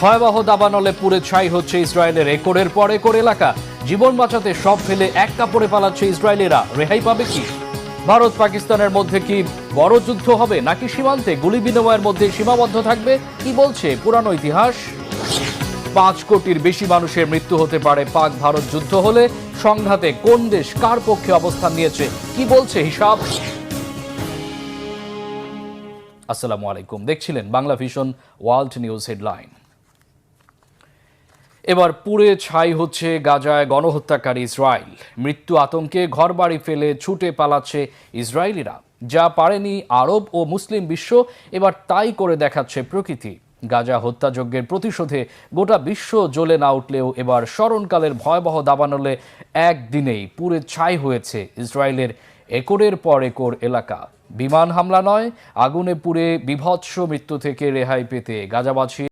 ভয়াবহ দাবানলে পুড়ে ছাই হচ্ছে ইসরায়েলের একরের পর একর এলাকা। জীবন বাঁচাতে সব ফেলে এক কাপড়ে পালাচ্ছে ইসরায়েলিরা। রেহাই পাবে কি? ভারত পাকিস্তানের মধ্যে কি বড় যুদ্ধ হবে, নাকি সীমান্তে গুলি বিনিময়ের মধ্যে সীমাবদ্ধ থাকবে? কি বলছে পুরানো ইতিহাস? 5 কোটির বেশি মানুষের মৃত্যু হতে পারে পাক ভারত যুদ্ধ হলে। সংঘাতে কোন দেশ কার পক্ষে অবস্থান নিয়েছে, কি বলছে হিসাব? আসসালামু আলাইকুম, দেখছিলেন Bangla vision world news headline. এবার পুড়ে ছাই হচ্ছে গাজায় গণহত্যাকারী ইসরায়েল। মৃত্যু আতঙ্কে ঘরবাড়ি ফেলে ছুটে পালাচ্ছে ইসরায়েলিরা। যা পারেনি আরব ও মুসলিম বিশ্ব, এবার তাই করে দেখাচ্ছে প্রকৃতি। গাজা হত্যাযজ্ঞের প্রতিশোধে গোটা বিশ্ব জ্বলে না উঠলেও এবার স্মরণকালের ভয়াবহ দাবানলে একদিনেই পুড়ে ছাই হয়েছে ইসরায়েলের একরের পর একর এলাকা। বিমান হামলা নয়, আগুনে পুড়ে বীভৎস মৃত্যু থেকে রেহাই পেতে গাজাবাসী